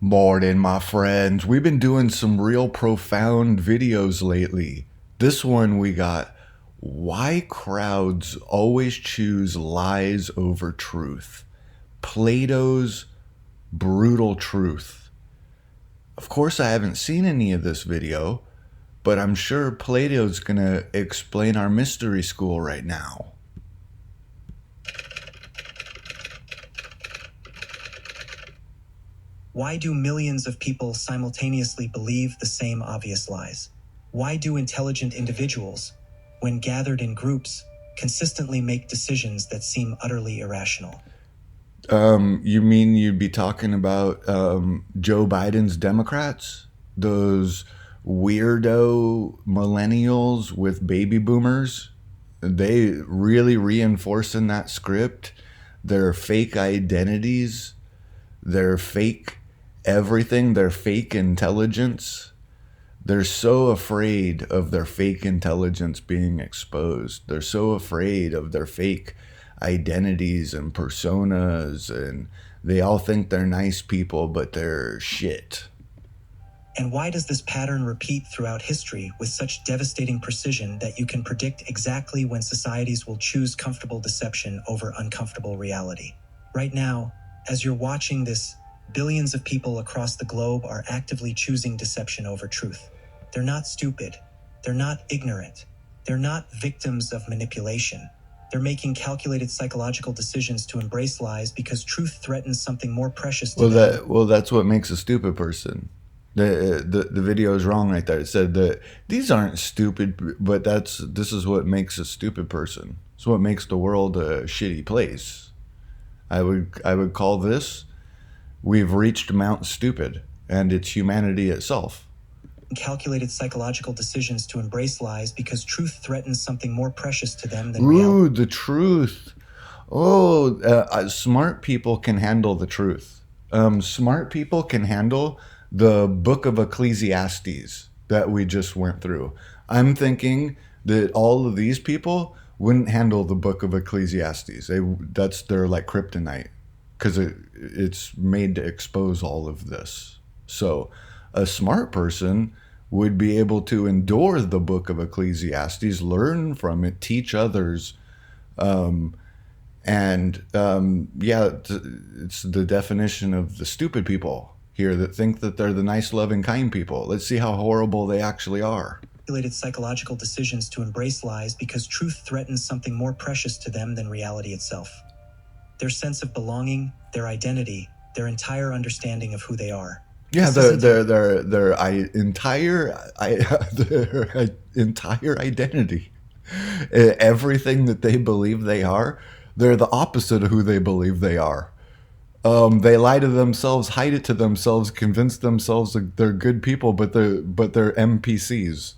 Morning, my friends. We've been doing some real profound videos lately. This one we got why crowds always choose lies over truth. Plato's brutal truth. Of course, I haven't seen any of this video, but I'm sure Plato's gonna explain our mystery school right now. Why do millions of people simultaneously believe the same obvious lies? Why do intelligent individuals, when gathered in groups, consistently make decisions that seem utterly irrational? You mean you'd be talking about Joe Biden's Democrats? Those weirdo millennials with baby boomers? They really reinforcing that script, their fake identities, their fake everything, their fake intelligence. They're so afraid of their fake intelligence being exposed. They're so afraid of their fake identities and personas, and they all think they're nice people, but they're shit. And why does this pattern repeat throughout history with such devastating precision that you can predict exactly when societies will choose comfortable deception over uncomfortable reality? Right now, as you're watching this, billions of people across the globe are actively choosing deception over truth. They're not stupid. They're not ignorant. They're not victims of manipulation. They're making calculated psychological decisions to embrace lies because truth threatens something more precious to them. That's what makes a stupid person. The video is wrong right there. It said that these aren't stupid, but this is what makes a stupid person. It's what makes the world a shitty place. I would call this, we've reached Mount Stupid, and it's humanity itself. Calculated psychological decisions to embrace lies because truth threatens something more precious to them than reality. Ooh, the truth. Smart people can handle the truth. Smart people can handle the book of Ecclesiastes that we just went through. I'm thinking that all of these people wouldn't handle the book of Ecclesiastes. That's their like kryptonite, because it's made to expose all of this. So a smart person would be able to endure the book of Ecclesiastes, learn from it, teach others. It's the definition of the stupid people here that think that they're the nice, loving, kind people. Let's see how horrible they actually are. Calculated psychological decisions to embrace lies because truth threatens something more precious to them than reality itself. Their sense of belonging, their identity, their entire understanding of who they are. Yeah, their entire identity, everything that they believe they are, they're the opposite of who they believe they are. They lie to themselves, hide it to themselves, convince themselves that they're good people, but they're NPCs.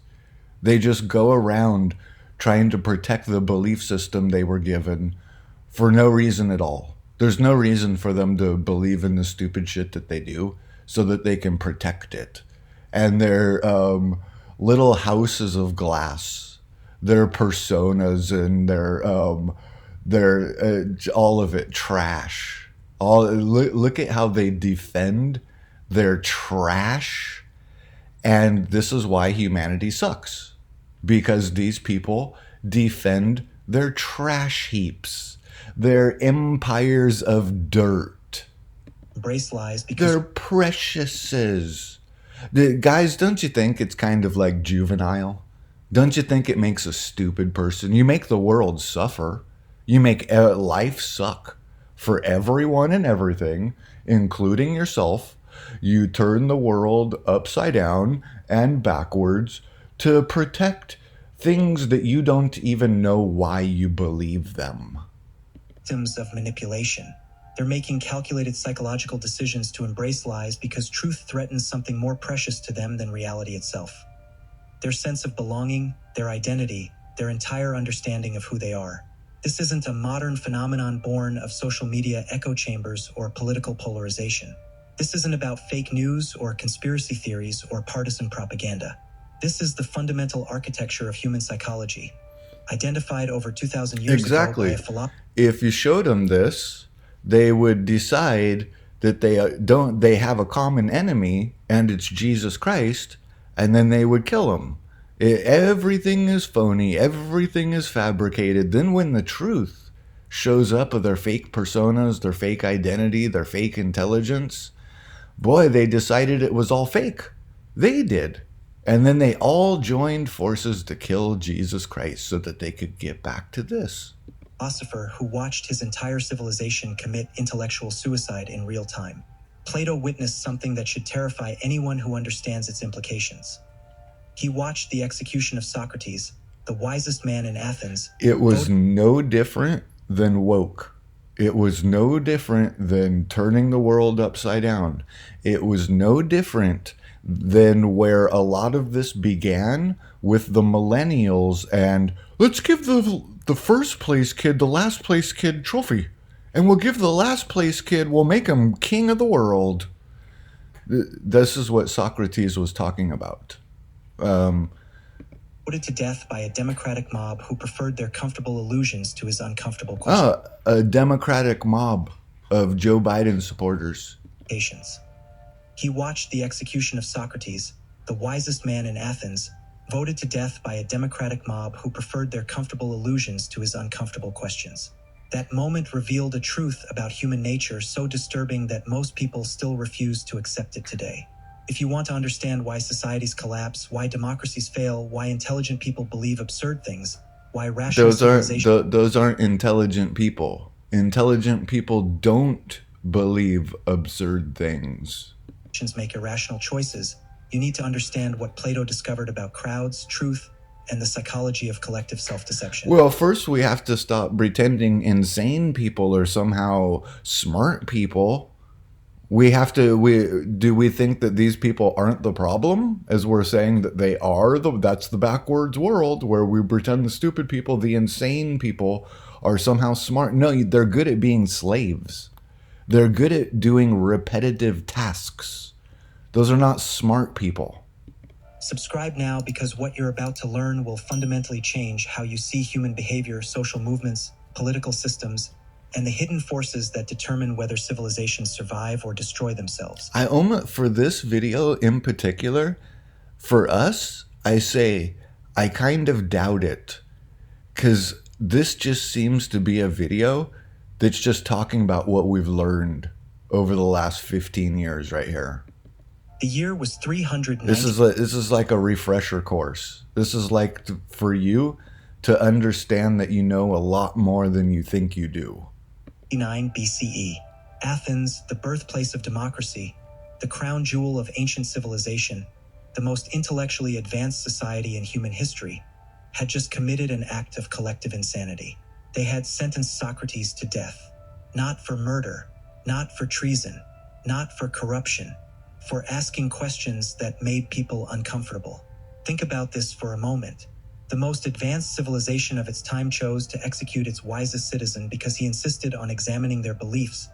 They just go around trying to protect the belief system they were given for no reason at all. There's no reason for them to believe in the stupid shit that they do so that they can protect it. And their little houses of glass, their personas, and their all of it trash. Look at how they defend their trash. And this is why humanity sucks, because these people defend their trash heaps, their empires of dirt. Embrace lies because They're preciouses. Guys, don't you think it's kind of like juvenile? Don't you think it makes a stupid person? You make the world suffer. You make life suck for everyone and everything, including yourself. You turn the world upside down and backwards to protect things that you don't even know why you believe them. victims of manipulation. They're making calculated psychological decisions to embrace lies because truth threatens something more precious to them than reality itself. Their sense of belonging, their identity, their entire understanding of who they are. This isn't a modern phenomenon born of social media echo chambers or political polarization. This isn't about fake news or conspiracy theories or partisan propaganda. This is the fundamental architecture of human psychology, identified over 2,000 years ago by Exactly. a philosopher. If you showed them this, they would decide that they have a common enemy, and it's Jesus Christ, and then they would kill him. Everything is phony, everything is fabricated. Then when the truth shows up of their fake personas, their fake identity, their fake intelligence, boy, they decided it was all fake. They did. And then they all joined forces to kill Jesus Christ so that they could get back to this. Philosopher who watched his entire civilization commit intellectual suicide in real time. Plato witnessed something that should terrify anyone who understands its implications. He watched the execution of Socrates, the wisest man in Athens. It was no different than woke. It was no different than turning the world upside down. It was no different than where a lot of this began with the millennials and let's give the first place kid the last place kid trophy. And we'll give the last place kid, we'll make him king of the world. This is what Socrates was talking about. Put to death by a democratic mob who preferred their comfortable illusions to his uncomfortable questions. A democratic mob of Joe Biden supporters. He watched the execution of Socrates, the wisest man in Athens, voted to death by a democratic mob who preferred their comfortable illusions to his uncomfortable questions. That moment revealed a truth about human nature so disturbing that most people still refuse to accept it today. If you want to understand why societies collapse, why democracies fail, why intelligent people believe absurd things, why rational those aren't intelligent people. Intelligent people don't believe absurd things. Make irrational choices, you need to understand what Plato discovered about crowds, truth, and the psychology of collective self-deception. Well, first we have to stop pretending insane people are somehow smart people. We think that these people aren't the problem, as we're saying that they are. That's the backwards world where we pretend the stupid people, the insane people, are somehow smart. No, they're good at being slaves. They're good at doing repetitive tasks. Those are not smart people. Subscribe now because what you're about to learn will fundamentally change how you see human behavior, social movements, political systems, and the hidden forces that determine whether civilizations survive or destroy themselves. For this video in particular, for us, I say, I kind of doubt it. Because this just seems to be a video that's just talking about what we've learned over the last 15 years right here. The year was 390. This is like a refresher course. This is like for you to understand that you know a lot more than you think you do. 9 BCE. Athens, the birthplace of democracy, the crown jewel of ancient civilization, the most intellectually advanced society in human history, had just committed an act of collective insanity. They had sentenced Socrates to death, not for murder, not for treason, not for corruption, for asking questions that made people uncomfortable. Think about this for a moment. The most advanced civilization of its time chose to execute its wisest citizen because he insisted on examining their beliefs,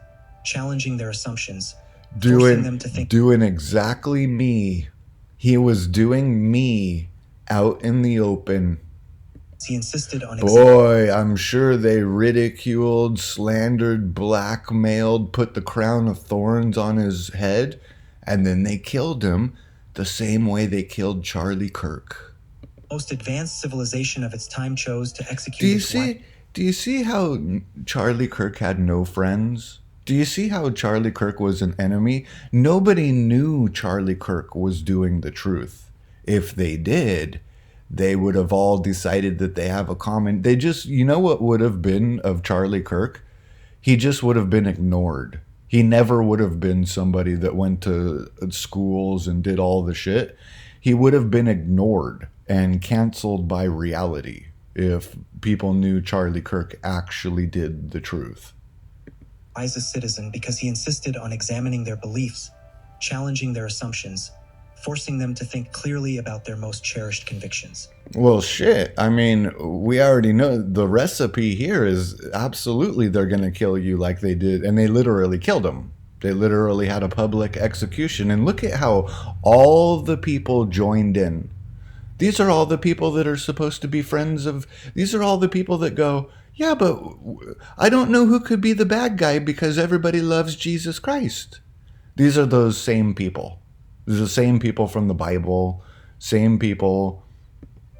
challenging their assumptions, forcing them to think. Doing exactly me. He was doing me out in the open. He insisted on Boy, I'm sure they ridiculed, slandered, blackmailed, put the crown of thorns on his head, and then they killed him the same way they killed Charlie Kirk. Most advanced civilization of its time chose to execute. Do you see how Charlie Kirk had no friends? Do you see how Charlie Kirk was an enemy? Nobody knew Charlie Kirk was doing the truth. If they did, they would have all decided that they have a common. They just, you know what would have been of Charlie Kirk? He just would have been ignored. He never would have been somebody that went to schools and did all the shit. He would have been ignored and canceled by reality if people knew Charlie Kirk actually did the truth. Wisest citizen because he insisted on examining their beliefs, challenging their assumptions, forcing them to think clearly about their most cherished convictions. Well, shit. I mean, we already know the recipe here is absolutely they're going to kill you like they did. And they literally killed him. They literally had a public execution. And look at how all the people joined in. These are all the people that are supposed to be friends of. These are all the people that go, Yeah, but I don't know who could be the bad guy because everybody loves Jesus Christ. These are those same people. These are the same people from the Bible, same people.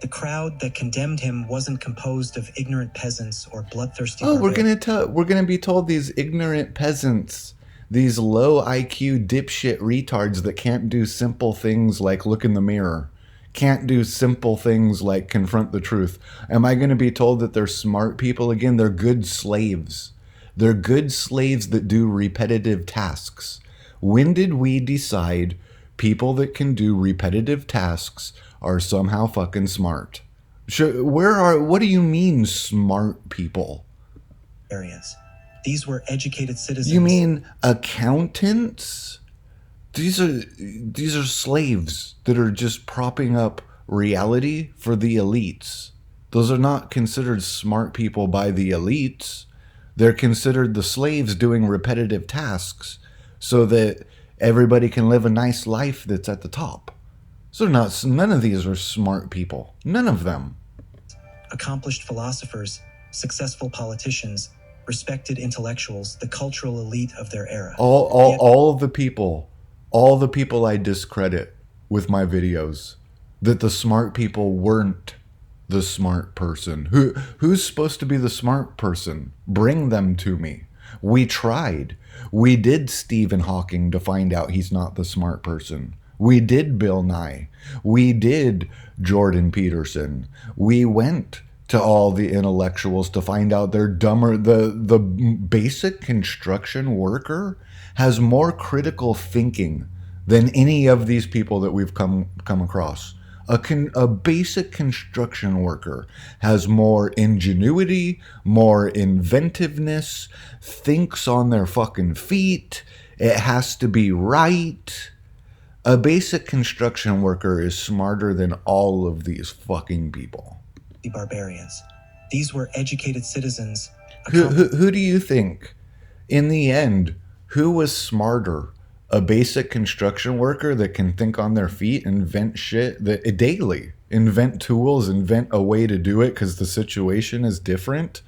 The crowd that condemned him wasn't composed of ignorant peasants or bloodthirsty Oh, barbarians. we're gonna be told these ignorant peasants, these low IQ dipshit retards that can't do simple things like look in the mirror, can't do simple things like confront the truth. Am I gonna be told that they're smart people again? They're good slaves. They're good slaves that do repetitive tasks. When did we decide people that can do repetitive tasks are somehow fucking smart? What do you mean smart people? These were educated citizens. You mean accountants? These are slaves that are just propping up reality for the elites. Those are not considered smart people by the elites. They're considered the slaves doing repetitive tasks so that everybody can live a nice life that's at the top. So none of these are smart people. None of them. Accomplished philosophers, successful politicians, respected intellectuals, the cultural elite of their era. All the people I discredit with my videos, that the smart people weren't the smart person. Who's supposed to be the smart person? Bring them to me. We tried. We did Stephen Hawking to find out he's not the smart person. We did Bill Nye. We did Jordan Peterson. We went to all the intellectuals to find out they're dumber. The basic construction worker has more critical thinking than any of these people that we've come across. A basic construction worker has more ingenuity, more inventiveness, thinks on their fucking feet. It has to be right. A basic construction worker is smarter than all of these fucking people. The barbarians. These were educated citizens. Who do you think, in the end, who was smarter? A basic construction worker that can think on their feet, invent shit that daily, invent tools, invent a way to do it because the situation is different.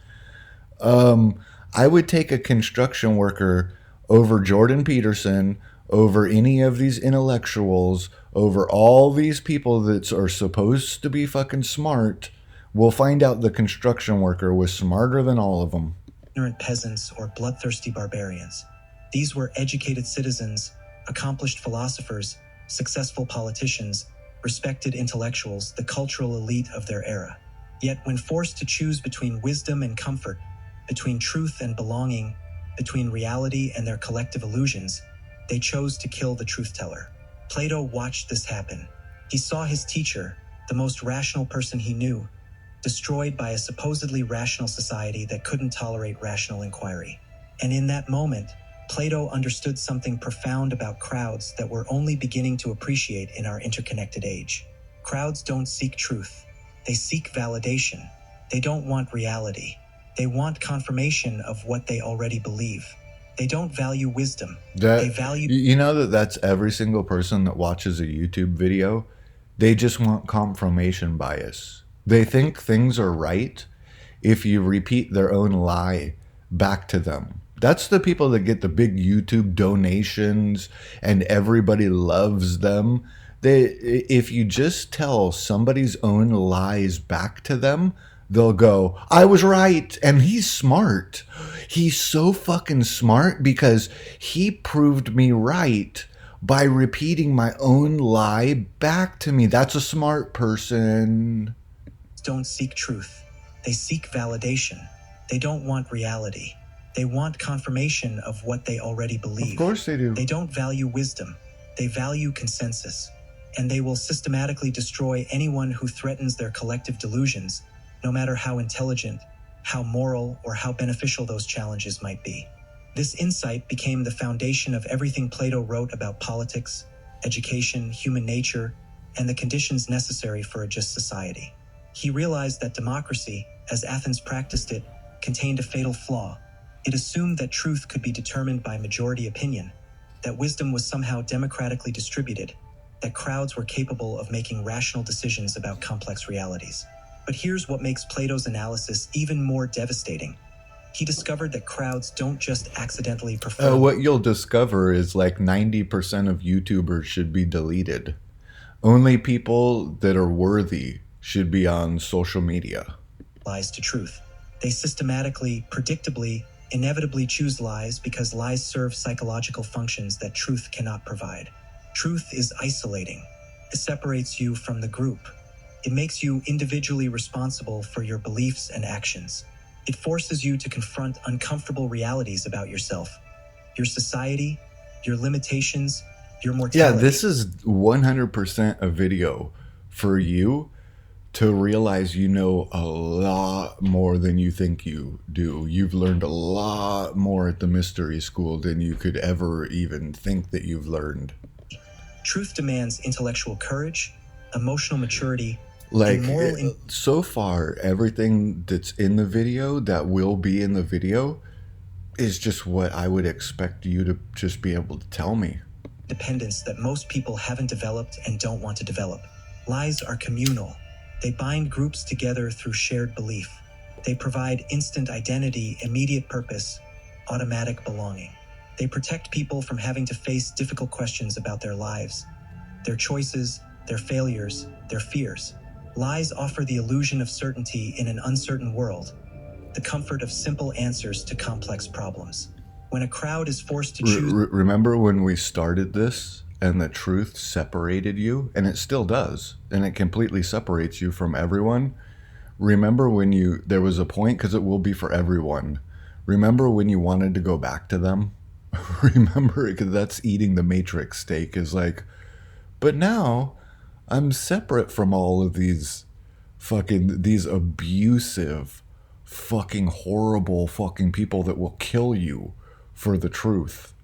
I would take a construction worker over Jordan Peterson, over any of these intellectuals, over all these people that are supposed to be fucking smart. We'll find out the construction worker was smarter than all of them. Ignorant peasants or bloodthirsty barbarians. These were educated citizens, accomplished philosophers, successful politicians, respected intellectuals, the cultural elite of their era. Yet when forced to choose between wisdom and comfort, between truth and belonging, between reality and their collective illusions, they chose to kill the truth teller. Plato watched this happen. He saw his teacher, the most rational person he knew, destroyed by a supposedly rational society that couldn't tolerate rational inquiry. And in that moment, Plato understood something profound about crowds that we're only beginning to appreciate in our interconnected age. Crowds don't seek truth. They seek validation. They don't want reality. They want confirmation of what they already believe. They don't value wisdom. They value... You know that's every single person that watches a YouTube video. They just want confirmation bias. They think things are right if you repeat their own lie back to them. That's the people that get the big YouTube donations and everybody loves them. If you just tell somebody's own lies back to them, they'll go, I was right. And he's smart. He's so fucking smart because he proved me right by repeating my own lie back to me. That's a smart person. Don't seek truth. They seek validation. They don't want reality. They want confirmation of what they already believe. Of course they do. They don't value wisdom. They value consensus. And they will systematically destroy anyone who threatens their collective delusions, no matter how intelligent, how moral, or how beneficial those challenges might be. This insight became the foundation of everything Plato wrote about politics, education, human nature, and the conditions necessary for a just society. He realized that democracy, as Athens practiced it, contained a fatal flaw. It assumed that truth could be determined by majority opinion, that wisdom was somehow democratically distributed, that crowds were capable of making rational decisions about complex realities. But here's what makes Plato's analysis even more devastating. He discovered that crowds don't just accidentally prefer... What you'll discover is like 90% of YouTubers should be deleted. Only people that are worthy should be on social media. Lies to truth. They systematically, predictably, inevitably choose lies because lies serve psychological functions that truth cannot provide. Truth is isolating. It separates you from the group. It makes you individually responsible for your beliefs and actions. It forces you to confront uncomfortable realities about yourself, your society, your limitations, your mortality. Yeah, this is 100% a video for you to realize you know a lot more than you think you do. You've learned a lot more at the mystery school than you could ever even think that you've learned. Truth demands intellectual courage, emotional maturity, Like, and moral... so far, everything that's in the video, that will be in the video, is just what I would expect you to just be able to tell me. Dependence that most people haven't developed and don't want to develop. Lies are communal. They bind groups together through shared belief. They provide instant identity, immediate purpose, automatic belonging. They protect people from having to face difficult questions about their lives, their choices, their failures, their fears. Lies offer the illusion of certainty in an uncertain world, the comfort of simple answers to complex problems. When a crowd is forced to choose... Remember when we started this and the truth separated you? And it still does. And it completely separates you from everyone. Remember when there was a point, because it will be for everyone. Remember when you wanted to go back to them? Remember, because that's eating the Matrix steak, is like, but now I'm separate from all of these abusive, fucking horrible fucking people that will kill you for the truth.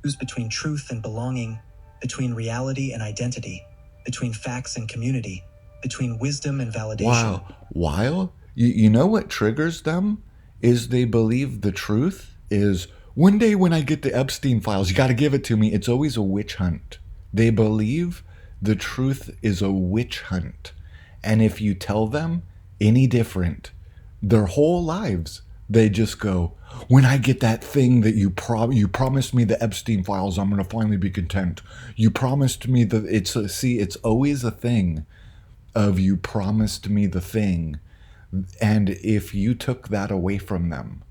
Choose between truth and belonging, between reality and identity, between facts and community, between wisdom and validation. While you know what triggers them is they believe the truth is, one day when I get the Epstein files, you got to give it to me. It's always a witch hunt. They believe the truth is a witch hunt. And if you tell them any different, their whole lives, they just go, when I get that thing that you promised me, the Epstein files, I'm going to finally be content. You promised me that it's always a thing of you promised me the thing. And if you took that away from them,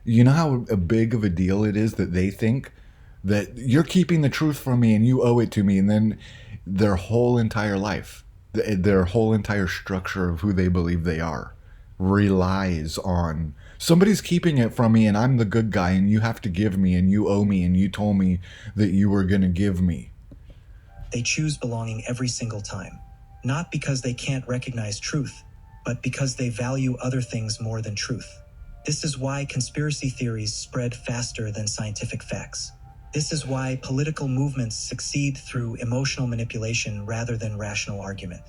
you know how big of a deal it is that they think that you're keeping the truth from me and you owe it to me. And then their whole entire life, their whole entire structure of who they believe they are relies on somebody's keeping it from me and I'm the good guy and you have to give me and you owe me and you told me that you were going to give me. They choose belonging every single time, not because they can't recognize truth, but because they value other things more than truth. This is why conspiracy theories spread faster than scientific facts. This is why political movements succeed through emotional manipulation rather than rational argument.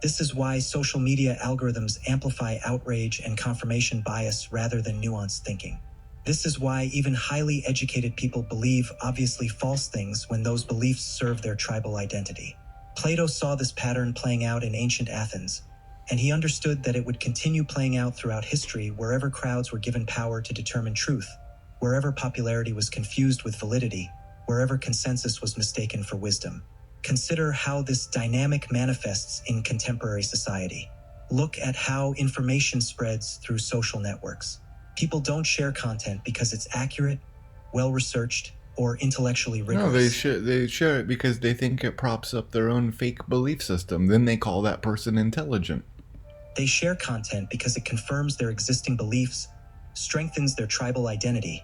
This is why social media algorithms amplify outrage and confirmation bias rather than nuanced thinking. This is why even highly educated people believe obviously false things when those beliefs serve their tribal identity. Plato saw this pattern playing out in ancient Athens, and he understood that it would continue playing out throughout history wherever crowds were given power to determine truth, wherever popularity was confused with validity, wherever consensus was mistaken for wisdom. Consider how this dynamic manifests in contemporary society. Look at how information spreads through social networks. People don't share content because it's accurate, well-researched, or intellectually rigorous. No, they share it because they think it props up their own fake belief system. Then they call that person intelligent. They share content because it confirms their existing beliefs, strengthens their tribal identity,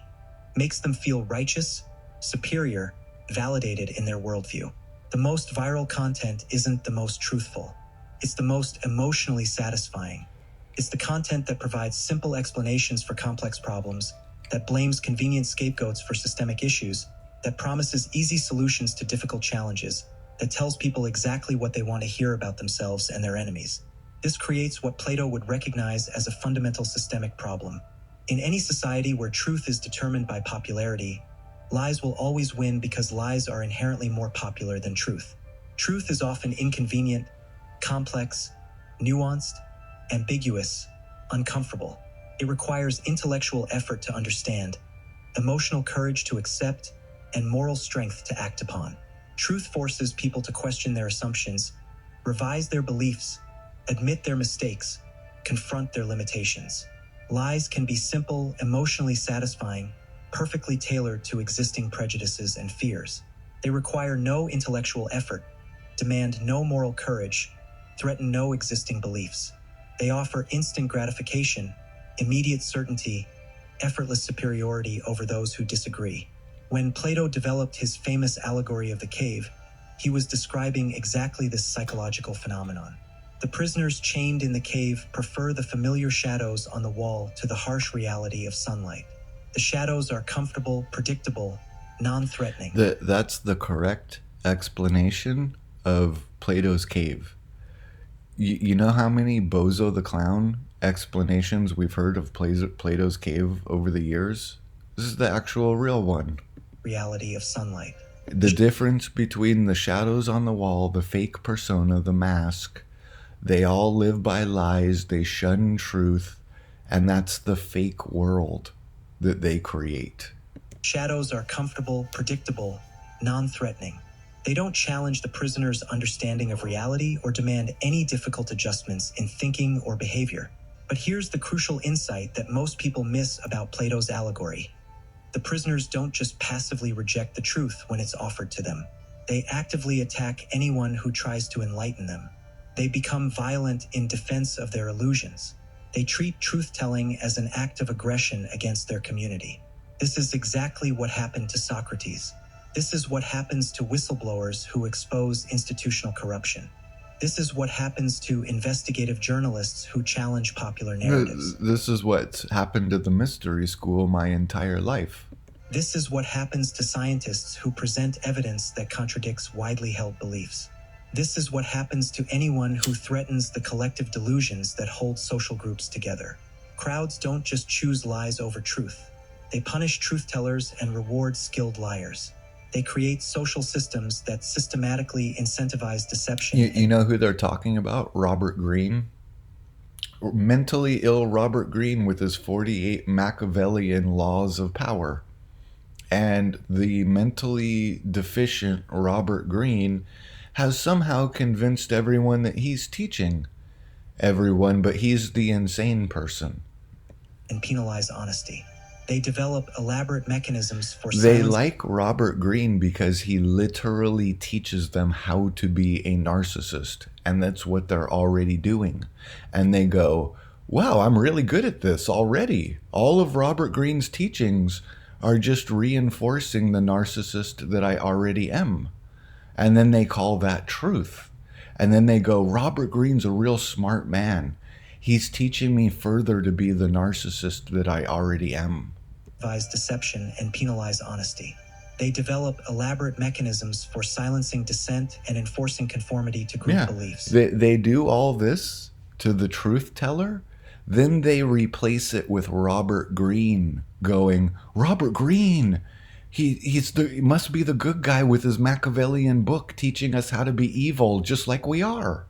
makes them feel righteous, superior, validated in their worldview. The most viral content isn't the most truthful. It's the most emotionally satisfying. It's the content that provides simple explanations for complex problems, that blames convenient scapegoats for systemic issues, that promises easy solutions to difficult challenges, that tells people exactly what they want to hear about themselves and their enemies. This creates what Plato would recognize as a fundamental systemic problem. In any society where truth is determined by popularity, lies will always win because lies are inherently more popular than truth. Truth is often inconvenient, complex, nuanced, ambiguous, uncomfortable. It requires intellectual effort to understand, emotional courage to accept, and moral strength to act upon. Truth forces people to question their assumptions, revise their beliefs, admit their mistakes, confront their limitations. Lies can be simple, emotionally satisfying, perfectly tailored to existing prejudices and fears. They require no intellectual effort, demand no moral courage, threaten no existing beliefs. They offer instant gratification, immediate certainty, effortless superiority over those who disagree. When Plato developed his famous allegory of the cave, he was describing exactly this psychological phenomenon. The prisoners chained in the cave prefer the familiar shadows on the wall to the harsh reality of sunlight. The shadows are comfortable, predictable, non-threatening. That's the correct explanation of Plato's cave. You know how many Bozo the Clown explanations we've heard of Plato's cave over the years? This is the actual real one. Reality of sunlight. The difference between the shadows on the wall, the fake persona, the mask, they all live by lies, they shun truth, and that's the fake world that they create. Shadows are comfortable, predictable, non-threatening. They don't challenge the prisoner's understanding of reality or demand any difficult adjustments in thinking or behavior. But here's the crucial insight that most people miss about Plato's allegory. The prisoners don't just passively reject the truth when it's offered to them. They actively attack anyone who tries to enlighten them. They become violent in defense of their illusions. They treat truth-telling as an act of aggression against their community. This is exactly what happened to Socrates. This is what happens to whistleblowers who expose institutional corruption. This is what happens to investigative journalists who challenge popular narratives. This is what's happened to the mystery school my entire life. This is what happens to scientists who present evidence that contradicts widely held beliefs. This is what happens to anyone who threatens the collective delusions that hold social groups together. Crowds don't just choose lies over truth. They punish truth-tellers and reward skilled liars. They create social systems that systematically incentivize deception. You know who they're talking about? Robert Greene. Mentally ill Robert Greene with his 48 Machiavellian laws of power. And the mentally deficient Robert Greene has somehow convinced everyone that he's teaching everyone, but he's the insane person. And penalize honesty. They develop elaborate mechanisms for They like Robert Greene because he literally teaches them how to be a narcissist, and that's what they're already doing. And they go, wow, I'm really good at this already. All of Robert Greene's teachings are just reinforcing the narcissist that I already am. And then they call that truth. And then they go, Robert Greene's a real smart man. He's teaching me further to be the narcissist that I already am. Deception and penalize honesty. They develop elaborate mechanisms for silencing dissent and enforcing conformity to group beliefs. They do all this to the truth teller, then they replace it with Robert Greene going, Robert Greene, he must be the good guy with his Machiavellian book teaching us how to be evil just like we are.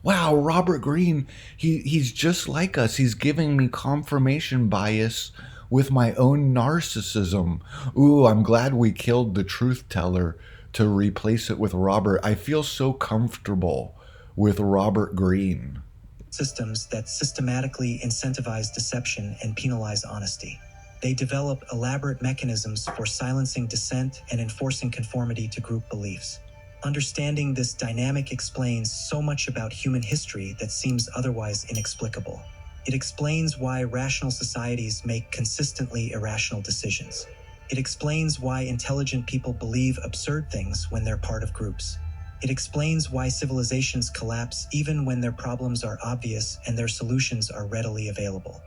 Wow, Robert Greene, he's just like us. He's giving me confirmation bias with my own narcissism. Ooh, I'm glad we killed the truth teller to replace it with Robert. I feel so comfortable with Robert Greene. Systems that systematically incentivize deception and penalize honesty. They develop elaborate mechanisms for silencing dissent and enforcing conformity to group beliefs. Understanding this dynamic explains so much about human history that seems otherwise inexplicable. It explains why rational societies make consistently irrational decisions. It explains why intelligent people believe absurd things when they're part of groups. It explains why civilizations collapse even when their problems are obvious and their solutions are readily available.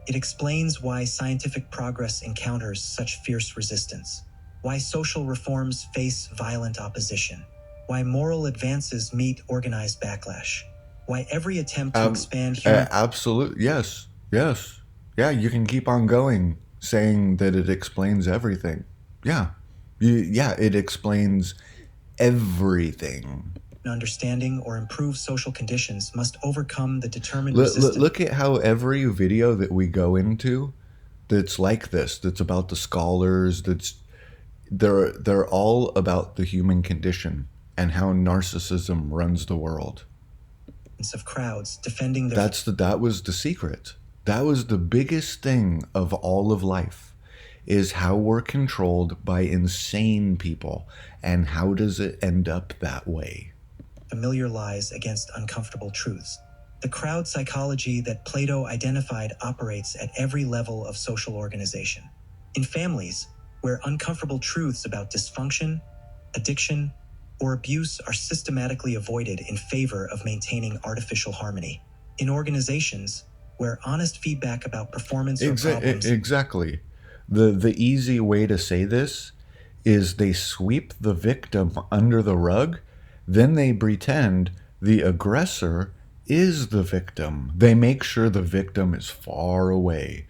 It explains why scientific progress encounters such fierce resistance. Why social reforms face violent opposition. Why moral advances meet organized backlash. Why every attempt to expand human... Absolutely, yes. Yeah, you can keep on going saying that it explains everything. Yeah, it explains everything. understanding or improve social conditions must overcome the determined resistance. Look at how every video that we go into that's like this, that's about the scholars, they're all about the human condition and how narcissism runs the world. Of crowds defending their That was the secret. That was the biggest thing of all of life, is how we're controlled by insane people, and how does it end up that way? familiar lies against uncomfortable truths. The crowd psychology that Plato identified operates at every level of social organization. In families, where uncomfortable truths about dysfunction, addiction, or abuse are systematically avoided in favor of maintaining artificial harmony. In organizations, where honest feedback about performance or problems... Exactly. The easy way to say this is they sweep the victim under the rug, then they pretend the aggressor is the victim. They make sure the victim is far away.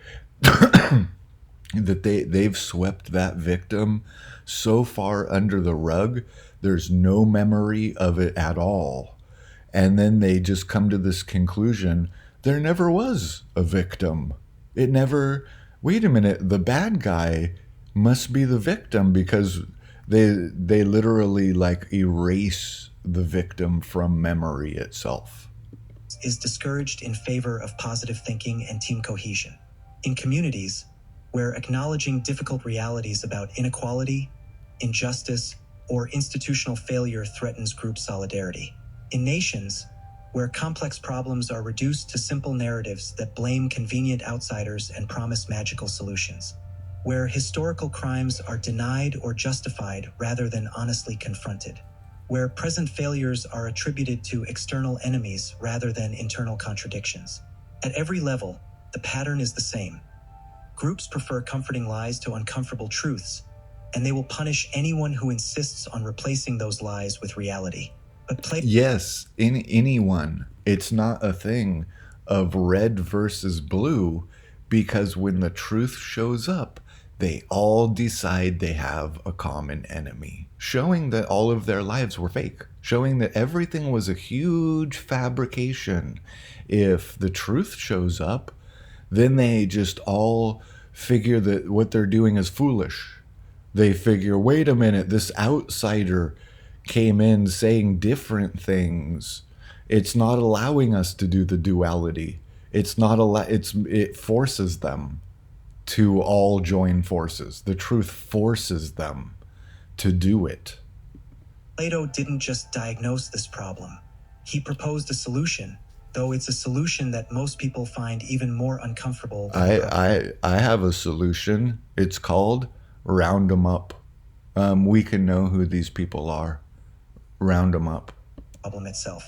That they've swept that victim so far under the rug, there's no memory of it at all. And then they just come to this conclusion, there never was a victim. It never, wait a minute, the bad guy must be the victim, because they literally like erase the victim from memory itself. Is discouraged in favor of positive thinking and team cohesion. In communities where acknowledging difficult realities about inequality, injustice, or institutional failure threatens group solidarity. In nations where complex problems are reduced to simple narratives that blame convenient outsiders and promise magical solutions. Where historical crimes are denied or justified rather than honestly confronted. Where present failures are attributed to external enemies rather than internal contradictions. At every level, the pattern is the same. Groups prefer comforting lies to uncomfortable truths, and they will punish anyone who insists on replacing those lies with reality. But yes, in anyone. It's not a thing of red versus blue, because when the truth shows up, they all decide they have a common enemy, showing that all of their lives were fake, showing that everything was a huge fabrication. If the truth shows up, then they just all figure that what they're doing is foolish. They figure, wait a minute, this outsider came in saying different things. It's not allowing us to do the duality. It forces them to all join forces. The truth forces them to do it. Plato didn't just diagnose this problem. He proposed a solution, though it's a solution that most people find even more uncomfortable. I have a solution. It's called round them up. We can know who these people are. Round them up. Problem itself.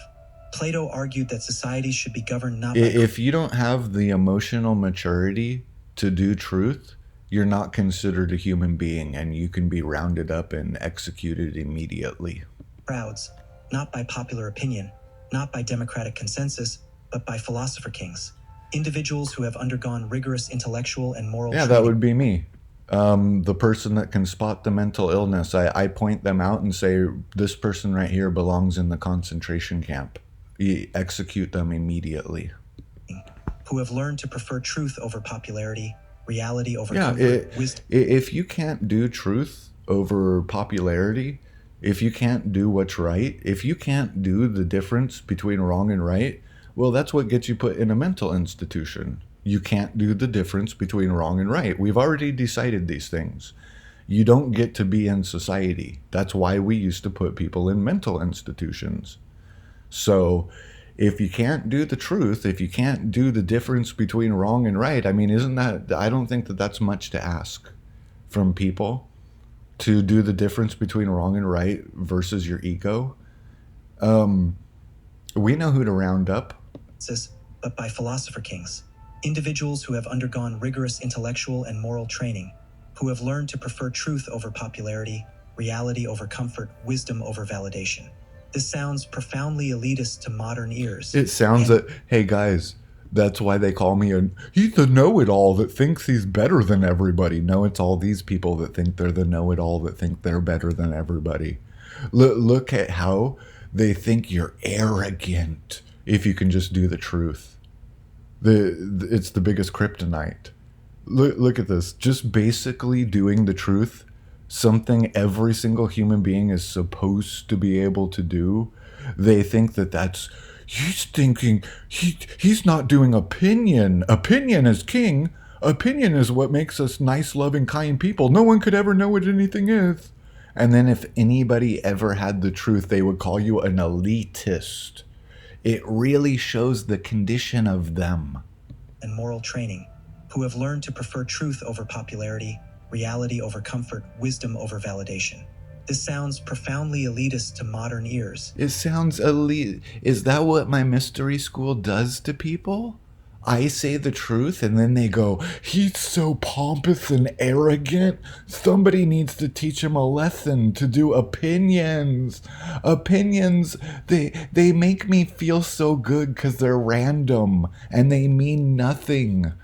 Plato argued that societies should be governed not by... If you don't have the emotional maturity to do truth, you're not considered a human being, and you can be rounded up and executed immediately. Crowds, not by popular opinion, not by democratic consensus, but by philosopher kings. Individuals who have undergone rigorous intellectual and moral training. That would be me. The person that can spot the mental illness. I point them out and say, this person right here belongs in the concentration camp. You execute them immediately. Who have learned to prefer truth over popularity, reality over comfort, wisdom. If you can't do truth over popularity, if you can't do what's right, if you can't do the difference between wrong and right, well, that's what gets you put in a mental institution. You can't do the difference between wrong and right. We've already decided these things. You don't get to be in society. That's why we used to put people in mental institutions. So if you can't do the truth, if you can't do the difference between wrong and right, I mean, I don't think that that's much to ask from people, to do the difference between wrong and right versus your ego. We know who to round up. But by philosopher kings. Individuals who have undergone rigorous intellectual and moral training, who have learned to prefer truth over popularity, reality over comfort, wisdom over validation. This sounds profoundly elitist to modern ears. It sounds hey guys, that's why they call me he's the know-it-all that thinks he's better than everybody. No, it's all these people that think they're the know-it-all that think they're better than everybody. Look at how They think you're arrogant if you can just do the truth. It's the biggest kryptonite. Look at this. Just basically doing the truth, something every single human being is supposed to be able to do. They think that that's he's thinking he's not doing opinion. Opinion is king. Opinion is what makes us nice, loving, kind people. No one could ever know what anything is. And then if anybody ever had the truth, they would call you an elitist. It really shows the condition of them. And moral training, who have learned to prefer truth over popularity, reality over comfort, wisdom over validation. This sounds profoundly elitist to modern ears. It sounds elite. Is that what my mystery school does to people? I say the truth and then they go, he's so pompous and arrogant. Somebody needs to teach him a lesson to do opinions. Opinions, they make me feel so good because they're random and they mean nothing.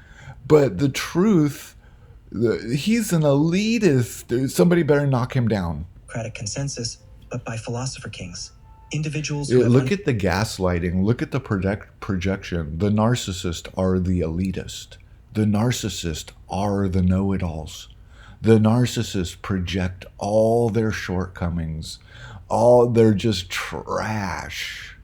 But the truth, he's an elitist. Somebody better knock him down. Consensus, but by philosopher kings. Individuals look at the gaslighting. Look at the projection. The narcissists are the elitist. The narcissists are the know-it-alls. The narcissists project all their shortcomings. They're just trash.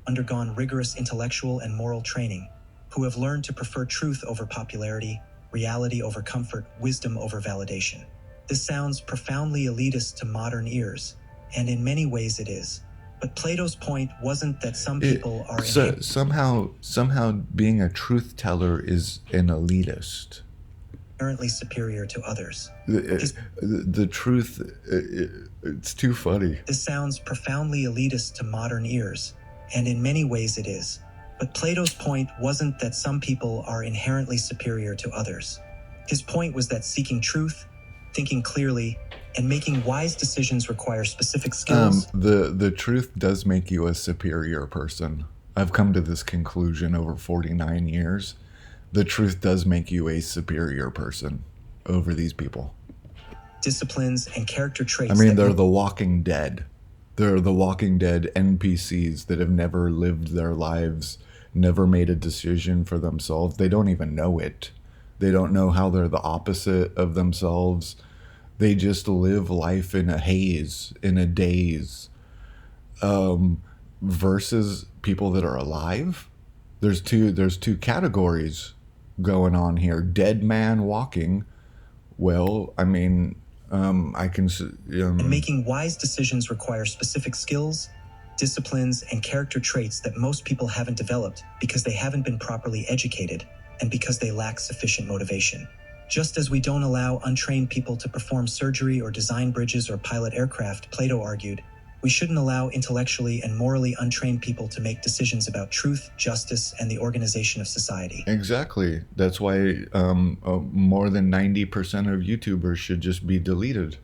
Undergone rigorous intellectual and moral training, who have learned to prefer truth over popularity, reality over comfort, wisdom over validation. This sounds profoundly elitist to modern ears, and in many ways it is. But Plato's point wasn't that some people are somehow being a truth teller is an elitist. Inherently superior to others. The truth, it's too funny. This sounds profoundly elitist to modern ears, and in many ways it is. But Plato's point wasn't that some people are inherently superior to others. His point was that seeking truth, thinking clearly, and making wise decisions require specific skills. The truth does make you a superior person. I've come to this conclusion over 49 years. The truth does make you a superior person over these people. Disciplines and character traits. I mean, they're the walking dead. They're the walking dead NPCs that have never lived their lives, never made a decision for themselves. They don't even know it. They don't know how they're the opposite of themselves. They just live life in a haze, in a daze. Versus people that are alive. There's two categories going on here. Dead man walking. Well, I mean, I can. And making wise decisions require specific skills, disciplines, and character traits that most people haven't developed because they haven't been properly educated and because they lack sufficient motivation. Just as we don't allow untrained people to perform surgery or design bridges or pilot aircraft, Plato argued, we shouldn't allow intellectually and morally untrained people to make decisions about truth, justice, and the organization of society. Exactly. That's why more than 90% of YouTubers should just be deleted.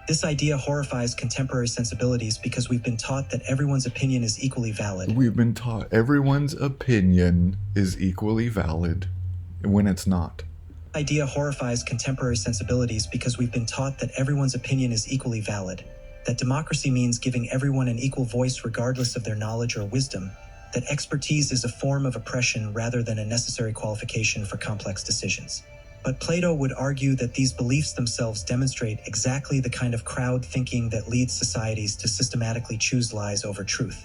This idea horrifies contemporary sensibilities because we've been taught that everyone's opinion is equally valid. We've been taught everyone's opinion is equally valid when it's not. Idea horrifies contemporary sensibilities because we've been taught that everyone's opinion is equally valid, that democracy means giving everyone an equal voice regardless of their knowledge or wisdom, that expertise is a form of oppression rather than a necessary qualification for complex decisions. But Plato would argue that these beliefs themselves demonstrate exactly the kind of crowd thinking that leads societies to systematically choose lies over truth.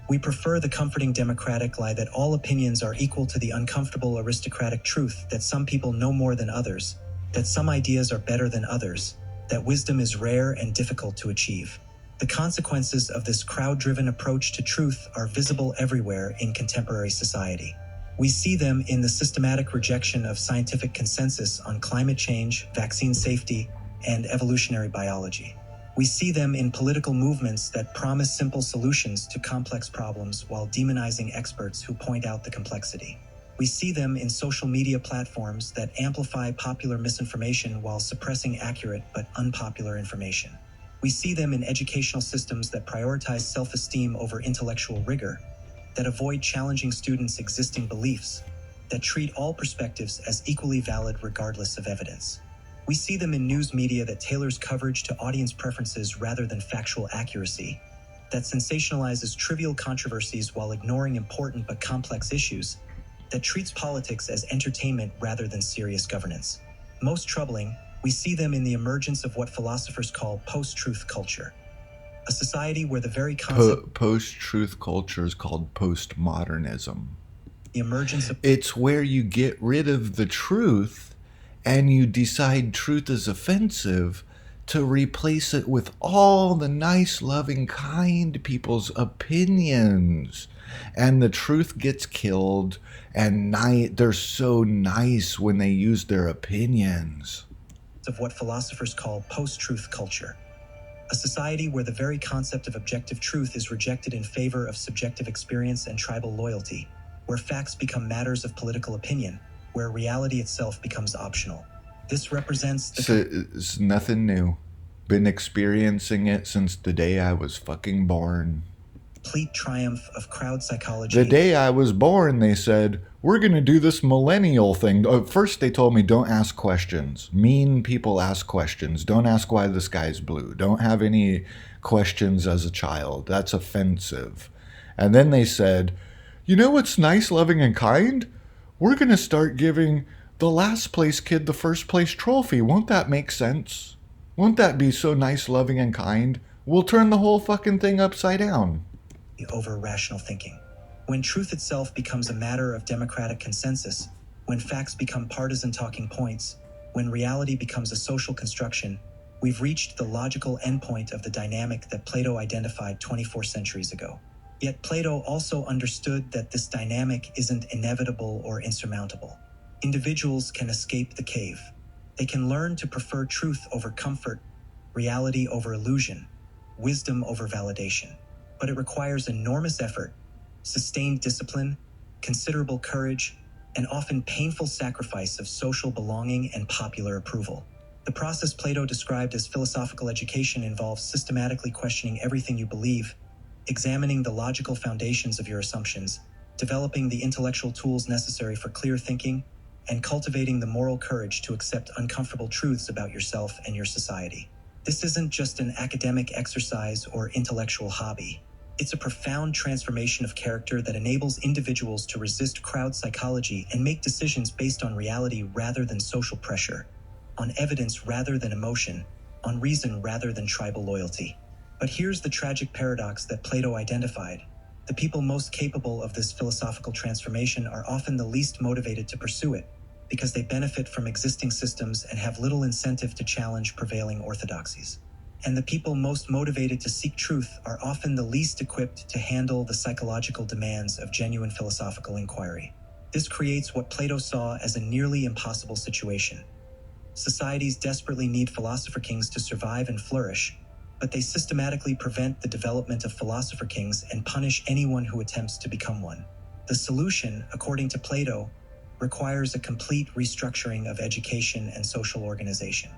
We prefer the comforting democratic lie that all opinions are equal to the uncomfortable aristocratic truth that some people know more than others, that some ideas are better than others, that wisdom is rare and difficult to achieve. The consequences of this crowd-driven approach to truth are visible everywhere in contemporary society. We see them in the systematic rejection of scientific consensus on climate change, vaccine safety, and evolutionary biology. We see them in political movements that promise simple solutions to complex problems while demonizing experts who point out the complexity. We see them in social media platforms that amplify popular misinformation while suppressing accurate but unpopular information. We see them in educational systems that prioritize self-esteem over intellectual rigor, that avoid challenging students' existing beliefs, that treat all perspectives as equally valid regardless of evidence. We see them in news media that tailors coverage to audience preferences rather than factual accuracy, that sensationalizes trivial controversies while ignoring important but complex issues, that treats politics as entertainment rather than serious governance. Most troubling, we see them in the emergence of what philosophers call post-truth culture, a society where the very concept Post-truth culture is called postmodernism. the emergence of It's where you get rid of the truth and you decide truth is offensive to replace it with all the nice, loving, kind people's opinions. And the truth gets killed, and they're so nice when they use their opinions. of what philosophers call post-truth culture, a society where the very concept of objective truth is rejected in favor of subjective experience and tribal loyalty, where facts become matters of political opinion, where reality itself becomes optional. This represents the It's nothing new. Been experiencing it since the day I was fucking born. complete triumph of crowd psychology. The day I was born, they said, we're going to do this millennial thing. First, they told me, don't ask questions. Mean people ask questions. Don't ask why the sky's blue. Don't have any questions as a child. That's offensive. And then they said, you know what's nice, loving, and kind? We're going to start giving the last place kid the first place trophy. Won't that make sense? Won't that be so nice, loving, and kind? We'll turn the whole fucking thing upside down. Over rational thinking. When truth itself becomes a matter of democratic consensus, when facts become partisan talking points, when reality becomes a social construction, we've reached the logical endpoint of the dynamic that Plato identified 24 centuries ago. Yet Plato also understood that this dynamic isn't inevitable or insurmountable. Individuals can escape the cave. They can learn to prefer truth over comfort, reality over illusion, wisdom over validation. But it requires enormous effort, sustained discipline, considerable courage, and often painful sacrifice of social belonging and popular approval. The process Plato described as philosophical education involves systematically questioning everything you believe, examining the logical foundations of your assumptions, developing the intellectual tools necessary for clear thinking, and cultivating the moral courage to accept uncomfortable truths about yourself and your society. This isn't just an academic exercise or intellectual hobby. It's a profound transformation of character that enables individuals to resist crowd psychology and make decisions based on reality rather than social pressure, on evidence rather than emotion, on reason rather than tribal loyalty. But here's the tragic paradox that Plato identified. The people most capable of this philosophical transformation are often the least motivated to pursue it, because they benefit from existing systems and have little incentive to challenge prevailing orthodoxies. And the people most motivated to seek truth are often the least equipped to handle the psychological demands of genuine philosophical inquiry. This creates what Plato saw as a nearly impossible situation. Societies desperately need philosopher kings to survive and flourish, but they systematically prevent the development of philosopher kings and punish anyone who attempts to become one. The solution, according to Plato, requires a complete restructuring of education and social organization.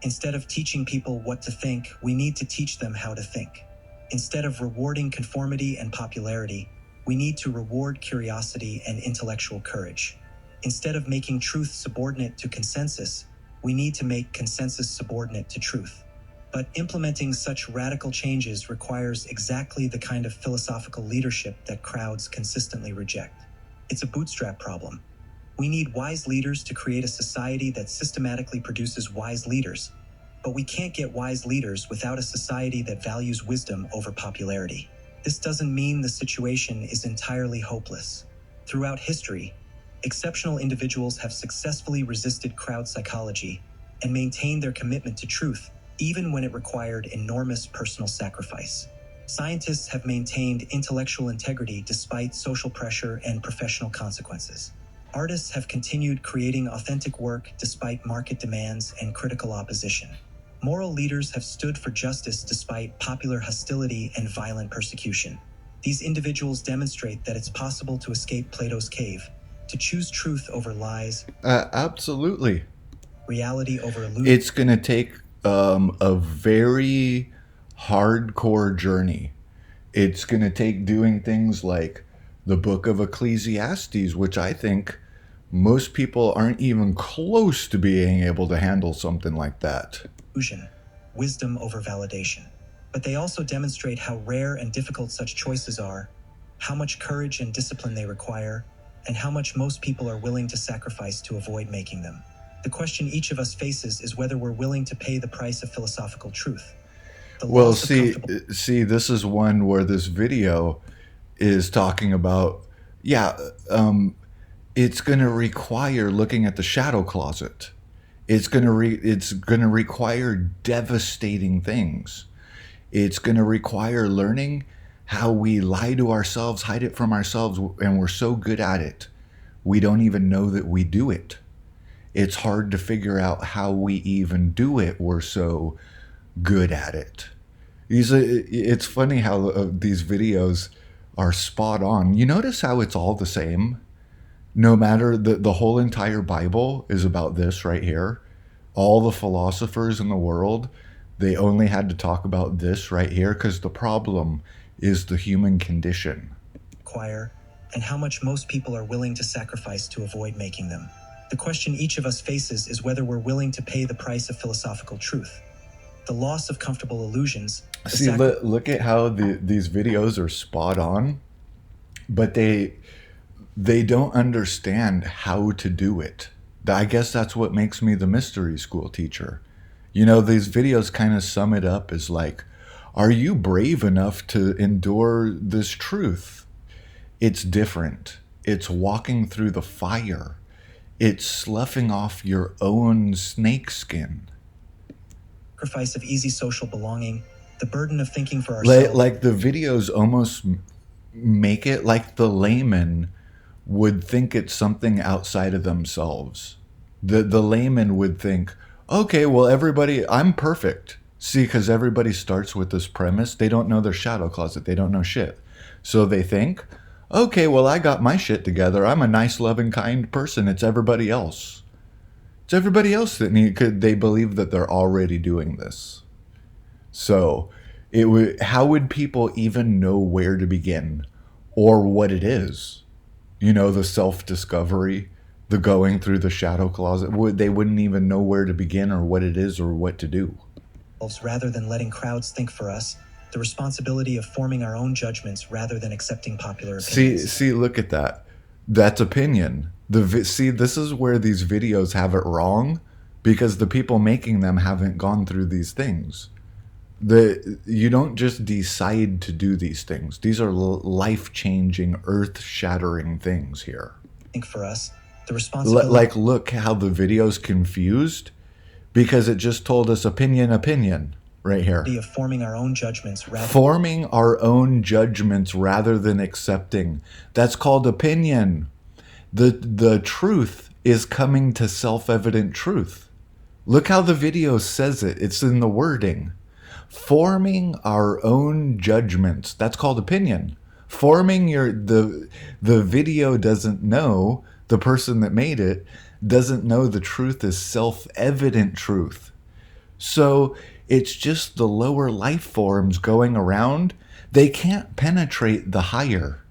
Instead of teaching people what to think, we need to teach them how to think. Instead of rewarding conformity and popularity, we need to reward curiosity and intellectual courage. Instead of making truth subordinate to consensus, we need to make consensus subordinate to truth. But implementing such radical changes requires exactly the kind of philosophical leadership that crowds consistently reject. It's a bootstrap problem. We need wise leaders to create a society that systematically produces wise leaders, but we can't get wise leaders without a society that values wisdom over popularity. This doesn't mean the situation is entirely hopeless. Throughout history, exceptional individuals have successfully resisted crowd psychology and maintained their commitment to truth, even when it required enormous personal sacrifice. Scientists have maintained intellectual integrity despite social pressure and professional consequences. Artists have continued creating authentic work despite market demands and critical opposition. Moral leaders have stood for justice despite popular hostility and violent persecution. These individuals demonstrate that it's possible to escape Plato's cave, to choose truth over lies, Absolutely. reality over illusion. It's going to take a very hardcore journey. It's going to take doing things like the book of Ecclesiastes, which I think most people aren't even close to being able to handle something like that. Wisdom over validation. But they also demonstrate how rare and difficult such choices are, how much courage and discipline they require, and how much most people are willing to sacrifice to avoid making them. The question each of us faces is whether we're willing to pay the price of philosophical truth. The Well, loss of comfortable. see, this is one where this video is talking about, yeah, it's going to require looking at the shadow closet. It's going to require devastating things. It's going to require learning how we lie to ourselves, hide it from ourselves, and we're so good at it, we don't even know that we do it. It's hard to figure out how we even do it. We're so good at it. It's funny how these videos are spot on. You notice how it's all the same? No matter the whole entire Bible is about this right here. All the philosophers in the world, they only had to talk about this right here because the problem is the human condition. Require, and how much most people are willing to sacrifice to avoid making them. The question each of us faces is whether we're willing to pay the price of philosophical truth. The loss of comfortable illusions. See, look at how these videos are spot on, but they don't understand how to do it. I guess that's what makes me the mystery school teacher. You know, these videos kind of sum it up as like, are you brave enough to endure this truth? It's different. It's walking through the fire. It's sloughing off your own snakeskin. Sacrifice of easy social belonging, the burden of thinking for ourselves. Like the videos almost make it like the layman would think it's something outside of themselves. The layman would think, okay, well, everybody, I'm perfect. See, because everybody starts with this premise. They don't know their shadow closet. They don't know shit. So they think, okay, well, I got my shit together. I'm a nice, loving, kind person. It's everybody else. It's everybody else that they believe that they're already doing this. So how would people even know where to begin or what it is? You know, the self-discovery, the going through the shadow closet. They wouldn't even know where to begin or what it is or what to do. Rather than letting crowds think for us, the responsibility of forming our own judgments rather than accepting popular opinions. See, look at that. That's opinion. See, this is where these videos have it wrong because the people making them haven't gone through these things. You don't just decide to do these things. These are life-changing, earth-shattering things here. Think for us, the responsibility. Like, look how the video's confused because it just told us opinion right here. Of forming our own judgments rather than accepting. That's called opinion. The truth is coming to self-evident truth. Look how the video says it. It's in the wording. Forming our own judgments. That's called opinion. Forming the video doesn't know, the person that made it doesn't know the truth is self-evident truth. So it's just the lower life forms going around. They can't penetrate the higher.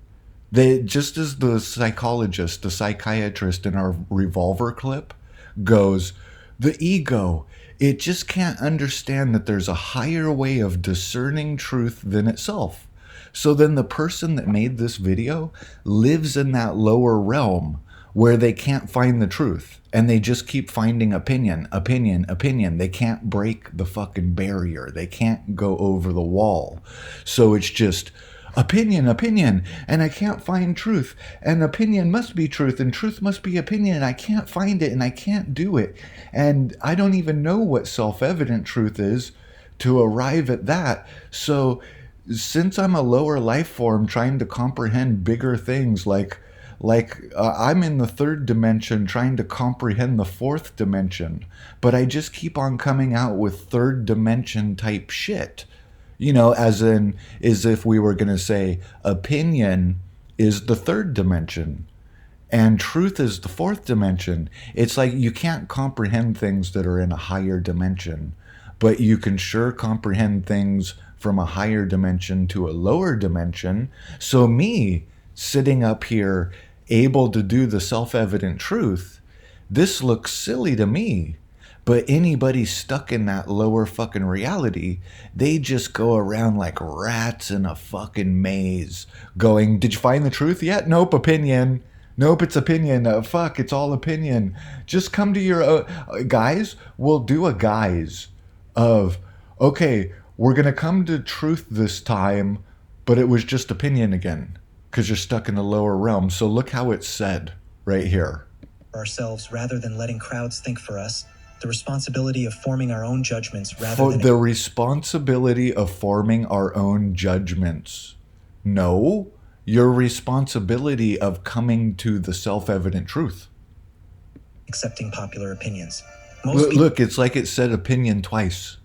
Just as the psychologist, the psychiatrist in our revolver clip goes, the ego, it just can't understand that there's a higher way of discerning truth than itself. So then the person that made this video lives in that lower realm where they can't find the truth and they just keep finding opinion. They can't break the fucking barrier. They can't go over the wall. So it's just opinion, and I can't find truth, and opinion must be truth, and truth must be opinion, and I can't find it, and I can't do it, and I don't even know what self-evident truth is to arrive at that. So since I'm a lower life form trying to comprehend bigger things like I'm in the third dimension trying to comprehend the fourth dimension, but I just keep on coming out with third dimension type shit. You know, as if we were going to say opinion is the third dimension and truth is the fourth dimension. It's like you can't comprehend things that are in a higher dimension, but you can sure comprehend things from a higher dimension to a lower dimension. So me sitting up here able to do the self-evident truth, this looks silly to me. But anybody stuck in that lower fucking reality, they just go around like rats in a fucking maze going, did you find the truth yet? Nope, opinion. Nope, it's opinion. Fuck, it's all opinion. Just come to your guys, we'll do a guise of, okay, we're going to come to truth this time, but it was just opinion again because you're stuck in the lower realm. So look how it's said right here. Ourselves rather than letting crowds think for us, the responsibility of forming our own judgments rather than the responsibility of forming our own judgments. No, your responsibility of coming to the self-evident truth. accepting popular opinions. Look, it's like it said opinion twice.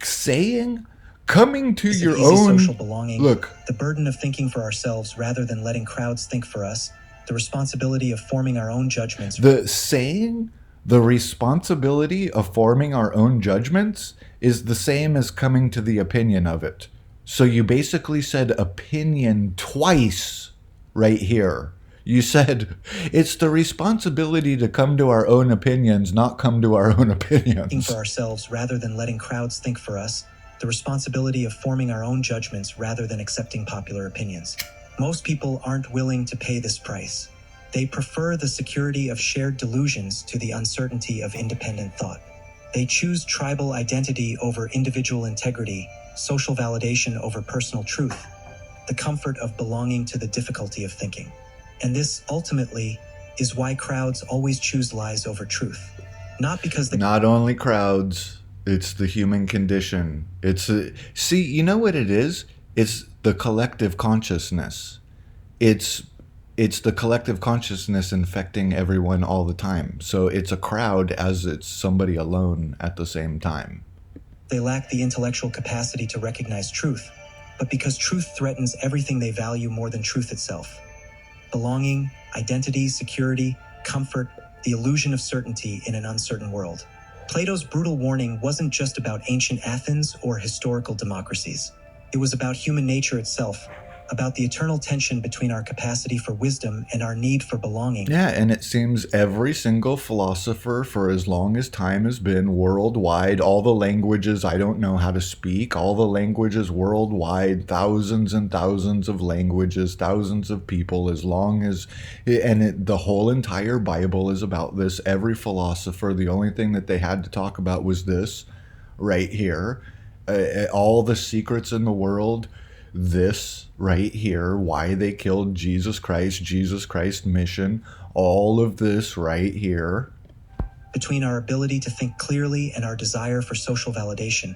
Saying, coming to your own social belonging. Look, the burden of thinking for ourselves rather than letting crowds think for us, the responsibility of forming our own judgments. The responsibility of forming our own judgments is the same as coming to the opinion of it. So you basically said opinion twice right here. You said it's the responsibility to come to our own opinions, not come to our own opinions. Thinking for ourselves rather than letting crowds think for us, the responsibility of forming our own judgments rather than accepting popular opinions. Most people aren't willing to pay this price. They prefer the security of shared delusions to the uncertainty of independent thought. They choose tribal identity over individual integrity, social validation over personal truth, the comfort of belonging to the difficulty of thinking. And this, ultimately, is why crowds always choose lies over truth. Not because they... Not only crowds, it's the human condition. See, you know what it is? It's the collective consciousness. It's the collective consciousness infecting everyone all the time. So it's a crowd as it's somebody alone at the same time. They lack the intellectual capacity to recognize truth, but because truth threatens everything they value more than truth itself. Belonging, identity, security, comfort, the illusion of certainty in an uncertain world. Plato's brutal warning wasn't just about ancient Athens or historical democracies. It was about human nature itself, about the eternal tension between our capacity for wisdom and our need for belonging. Yeah, and it seems every single philosopher for as long as time has been worldwide, all the languages I don't know how to speak, all the languages worldwide, thousands and thousands of languages, thousands of people, as long as, the whole entire Bible is about this. Every philosopher, the only thing that they had to talk about was this right here. All the secrets in the world, this right here, why they killed Jesus Christ mission, all of this right here. Between our ability to think clearly and our desire for social validation,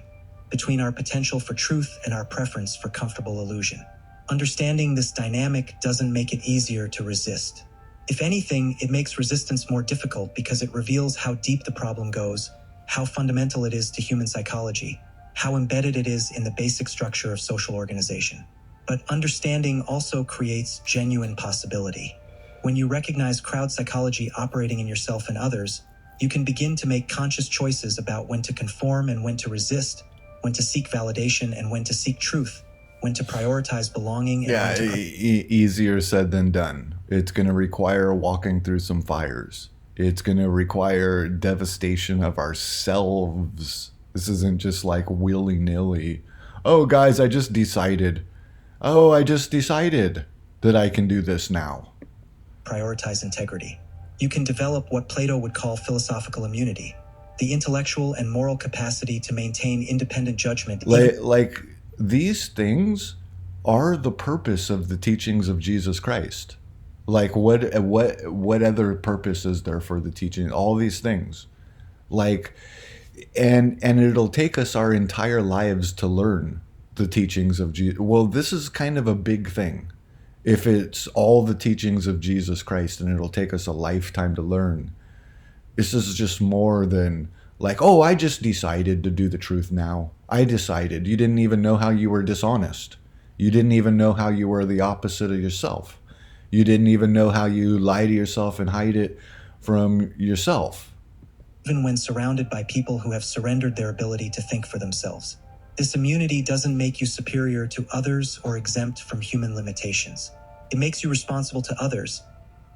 between our potential for truth and our preference for comfortable illusion. Understanding this dynamic doesn't make it easier to resist. If anything, it makes resistance more difficult because it reveals how deep the problem goes, how fundamental it is to human psychology, how embedded it is in the basic structure of social organization. But understanding also creates genuine possibility. When you recognize crowd psychology operating in yourself and others, you can begin to make conscious choices about when to conform and when to resist, when to seek validation and when to seek truth, when to prioritize belonging and when to... Easier said than done. It's going to require walking through some fires. It's going to require devastation of ourselves. This isn't just like willy-nilly. Oh, guys, I just decided that I can do this now. Prioritize integrity. You can develop what Plato would call philosophical immunity, the intellectual and moral capacity to maintain independent judgment. Like these things are the purpose of the teachings of Jesus Christ. Like what other purpose is there for the teaching? All these things. Like, and it'll take us our entire lives to learn the teachings of Jesus. Well, this is kind of a big thing. If it's all the teachings of Jesus Christ and it'll take us a lifetime to learn. This is just more than like, oh, I just decided to do the truth now. I decided. You didn't even know how you were dishonest. You didn't even know how you were the opposite of yourself. You didn't even know how you lie to yourself and hide it from yourself. Even when surrounded by people who have surrendered their ability to think for themselves. This immunity doesn't make you superior to others or exempt from human limitations. It makes you responsible to others,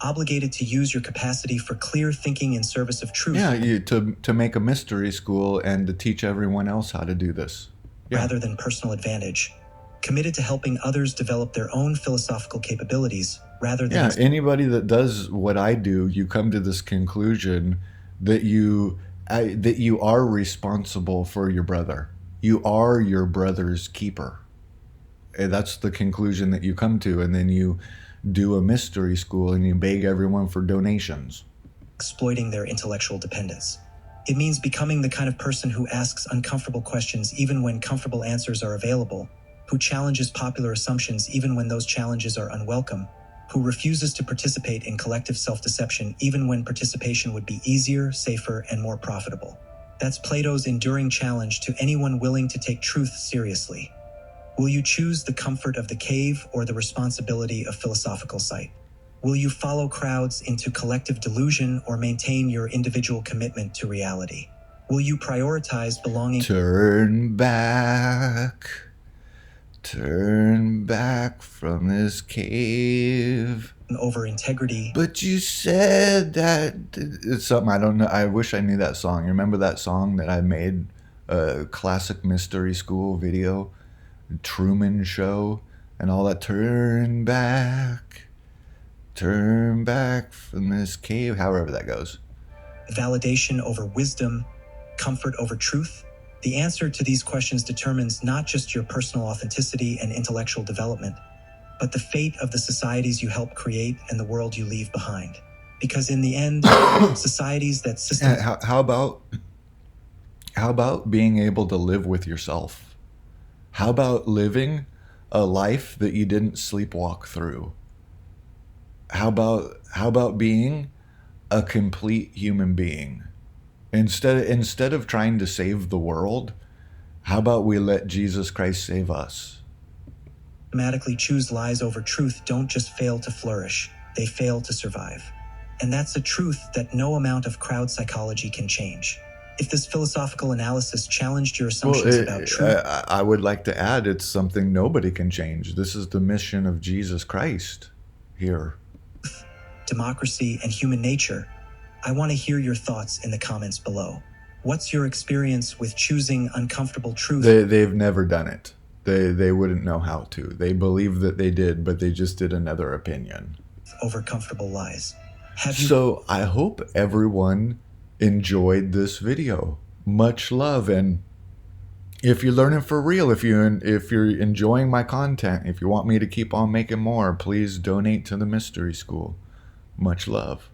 obligated to use your capacity for clear thinking in service of truth Yeah, to make a mystery school and to teach everyone else how to do this. Yeah. rather than personal advantage, committed to helping others develop their own philosophical capabilities rather than Yeah, anybody that does what I do, you come to this conclusion that you are responsible for your brother. You are your brother's keeper. And that's the conclusion that you come to, and then you do a mystery school and you beg everyone for donations. exploiting their intellectual dependence. It means becoming the kind of person who asks uncomfortable questions even when comfortable answers are available, who challenges popular assumptions even when those challenges are unwelcome, who refuses to participate in collective self-deception even when participation would be easier, safer, and more profitable. That's Plato's enduring challenge to anyone willing to take truth seriously. Will you choose the comfort of the cave or the responsibility of philosophical sight? Will you follow crowds into collective delusion or maintain your individual commitment to reality? Will you prioritize belonging Turn back from this cave. over integrity? But you said that it's something I don't know. I wish I knew that song. You remember that song that I made, a classic mystery school video, Truman Show, and all that? Turn back from this cave. However that goes. Validation over wisdom? Comfort over truth? The answer to these questions determines not just your personal authenticity and intellectual development, but the fate of the societies you help create and the world you leave behind. Because in the end, societies that How about being able to live with yourself? How about living a life that you didn't sleepwalk through? How about being a complete human being? Instead of trying to save the world, how about we let Jesus Christ save us? systematically choose lies over truth don't just fail to flourish, they fail to survive. And that's a truth that no amount of crowd psychology can change. If this philosophical analysis challenged your assumptions about truth, I would like to add, it's something nobody can change. This is the mission of Jesus Christ here. democracy, and human nature, I want to hear your thoughts in the comments below. What's your experience with choosing uncomfortable truth? They've never done it. They wouldn't know how to. They believe that they did, but they just did another opinion. Over comfortable lies. So I hope everyone enjoyed this video. Much love, and if you're learning for real, if you're enjoying my content, if you want me to keep on making more, please donate to the Mystery School. Much love.